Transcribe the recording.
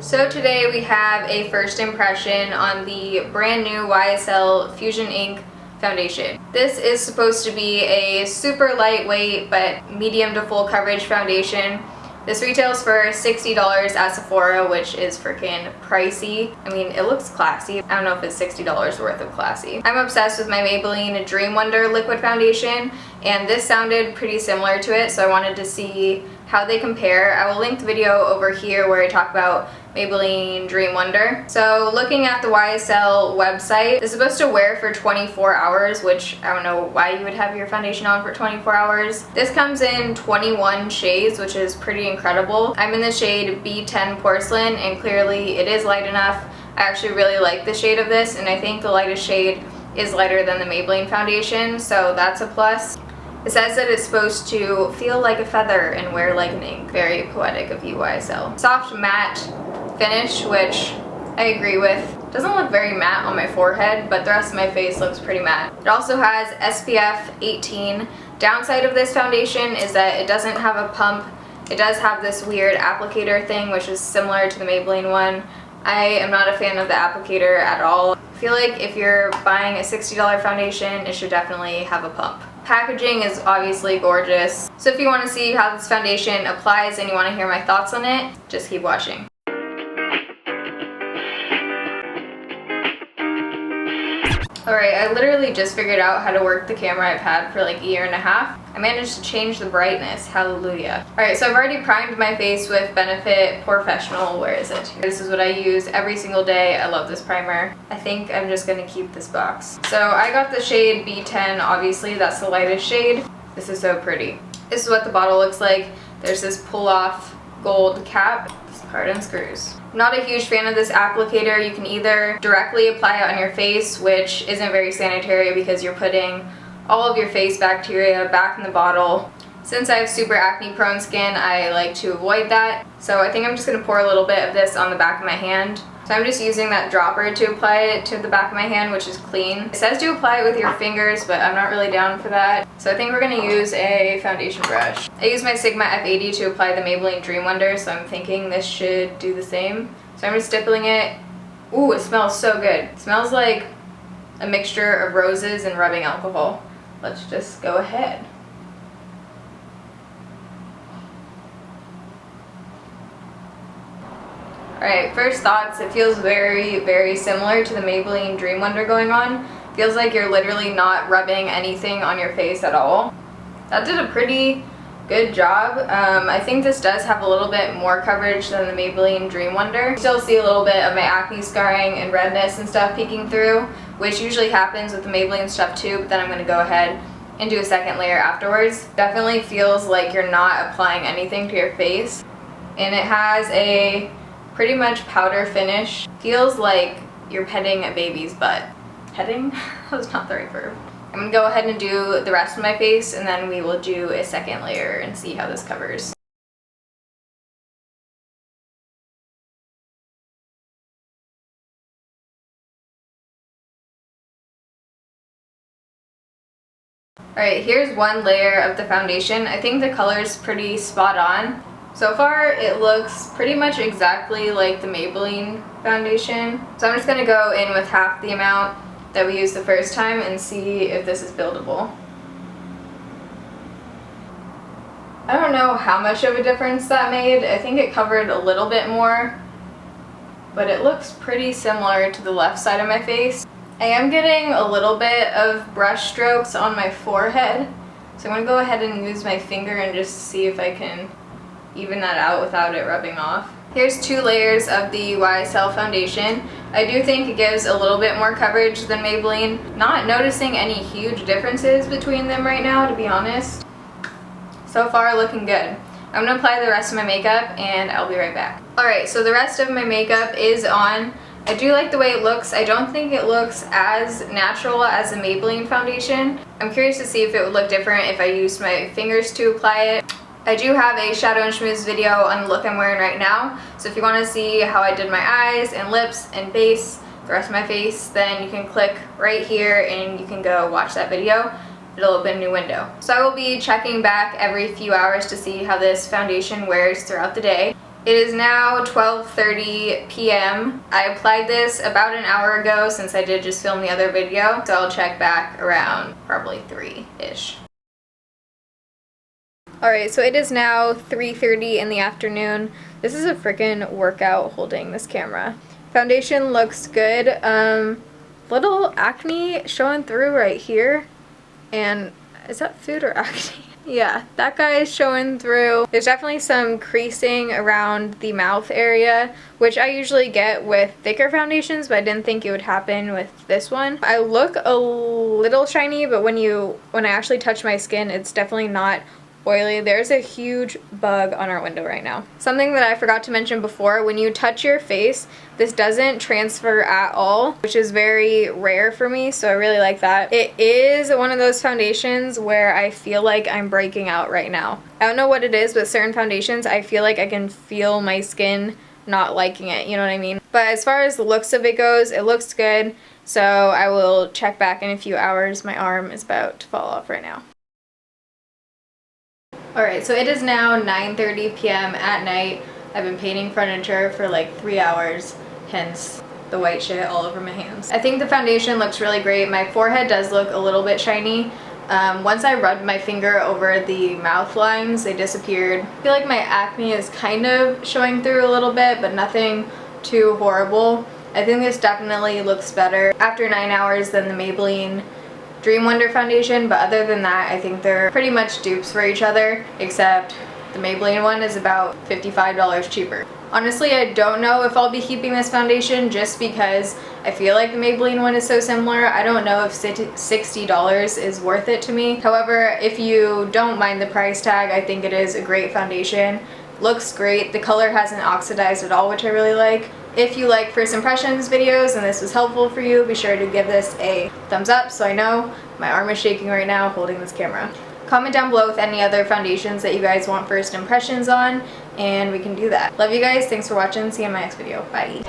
So today we have a first impression on the brand new YSL Fusion Ink foundation. This is supposed to be a super lightweight but medium to full coverage foundation. This retails for $60 at Sephora, which is freaking pricey. I mean, it looks classy. I don't know if it's $60 worth of classy. I'm obsessed with my Maybelline Dream Wonder liquid foundation, and this sounded pretty similar to it, so I wanted to see how they compare. I will link the video over here where I talk about Maybelline Dream Wonder. So looking at the YSL website, it's supposed to wear for 24 hours, which I don't know why you would have your foundation on for 24 hours. This comes in 21 shades, which is pretty incredible. I'm in the shade B10 Porcelain, and clearly it is light enough. I actually really like the shade of this, and I think the lightest shade is lighter than the Maybelline foundation, so that's a plus. It says that it's supposed to feel like a feather and wear like an ink. Very poetic of you, YSL. Soft matte finish, which I agree with. Doesn't look very matte on my forehead, but the rest of my face looks pretty matte. It also has SPF 18. Downside of this foundation is that it doesn't have a pump. It does have this weird applicator thing, which is similar to the Maybelline one. I am not a fan of the applicator at all. I feel like if you're buying a $60 foundation, it should definitely have a pump. Packaging is obviously gorgeous. So if you want to see how this foundation applies and you want to hear my thoughts on it, just keep watching. Alright, I literally just figured out how to work the camera I've had for like a year and a half. I managed to change the brightness, hallelujah. Alright, so I've already primed my face with Benefit Professional. Where is it? This is what I use every single day. I love this primer. I think I'm just gonna keep this box. So I got the shade B10, obviously that's the lightest shade. This is so pretty. This is what the bottle looks like. There's this pull-off gold cap. This part unscrews. I'm not a huge fan of this applicator. You can either directly apply it on your face, which isn't very sanitary because you're putting all of your face bacteria back in the bottle. Since I have super acne prone skin, I like to avoid that. So I think I'm just gonna pour a little bit of this on the back of my hand. So I'm just using that dropper to apply it to the back of my hand, which is clean. It says to apply it with your fingers, but I'm not really down for that. So I think we're gonna use a foundation brush. I use my Sigma F80 to apply the Maybelline Dream Wonder, so I'm thinking this should do the same. So I'm just dipping it. Ooh, it smells so good. It smells like a mixture of roses and rubbing alcohol. Let's just go ahead. Alright, first thoughts, it feels very, very similar to the Maybelline Dream Wonder going on. Feels like you're literally not rubbing anything on your face at all. That did a pretty good job. I think this does have a little bit more coverage than the Maybelline Dream Wonder. Still see a little bit of my acne scarring and redness and stuff peeking through, which usually happens with the Maybelline stuff too, but then I'm going to go ahead and do a second layer afterwards. Definitely feels like you're not applying anything to your face. And it has a pretty much powder finish. Feels like you're petting a baby's butt. Petting? That was not the right verb. I'm gonna go ahead and do the rest of my face, and then we will do a second layer and see how this covers. Alright, here's one layer of the foundation. I think the color's pretty spot on. So far, it looks pretty much exactly like the Maybelline foundation. So I'm just going to go in with half the amount that we used the first time and see if this is buildable. I don't know how much of a difference that made. I think it covered a little bit more, but it looks pretty similar to the left side of my face. I am getting a little bit of brush strokes on my forehead, so I'm going to go ahead and use my finger and just see if I can even that out without it rubbing off. Here's 2 layers of the YSL foundation. I do think it gives a little bit more coverage than Maybelline. Not noticing any huge differences between them right now, to be honest. So far, looking good. I'm gonna apply the rest of my makeup and I'll be right back. Alright, so the rest of my makeup is on. I do like the way it looks. I don't think it looks as natural as the Maybelline foundation. I'm curious to see if it would look different if I used my fingers to apply it. I do have a shadow and schmooze video on the look I'm wearing right now, so if you want to see how I did my eyes and lips and base, the rest of my face, then you can click right here and you can go watch that video. It'll open a new window. So I will be checking back every few hours to see how this foundation wears throughout the day. It is now 12:30 p.m. I applied this about an hour ago since I did just film the other video, so I'll check back around probably 3-ish. Alright, so it is now 3:30 in the afternoon. This is a freaking workout holding this camera. Foundation looks good. Little acne showing through right here. And is that food or acne? Yeah, that guy is showing through. There's definitely some creasing around the mouth area, which I usually get with thicker foundations, but I didn't think it would happen with this one. I look a little shiny, but when I actually touch my skin, it's definitely not oily. There's a huge bug on our window right now. Something that I forgot to mention before, when you touch your face, this doesn't transfer at all, which is very rare for me, so I really like that. It is one of those foundations where I feel like I'm breaking out right now. I don't know what it is, but certain foundations, I feel like I can feel my skin not liking it, you know what I mean? But as far as the looks of it goes, it looks good, so I will check back in a few hours. My arm is about to fall off right now. Alright, so it is now 9:30 p.m. at night. I've been painting furniture for like 3 hours, hence the white shit all over my hands. I think the foundation looks really great. My forehead does look a little bit shiny. Once I rubbed my finger over the mouth lines, they disappeared. I feel like my acne is kind of showing through a little bit, but nothing too horrible. I think this definitely looks better after 9 hours than the Maybelline Dream Wonder foundation, but other than that, I think they're pretty much dupes for each other, except the Maybelline one is about $55 cheaper. Honestly, I don't know if I'll be keeping this foundation just because I feel like the Maybelline one is so similar. I don't know if $60 is worth it to me. However, if you don't mind the price tag, I think it is a great foundation. Looks great. The color hasn't oxidized at all, which I really like. If you like first impressions videos and this was helpful for you, be sure to give this a thumbs up so I know. My arm is shaking right now holding this camera. Comment down below with any other foundations that you guys want first impressions on, and we can do that. Love you guys. Thanks for watching. See you in my next video. Bye.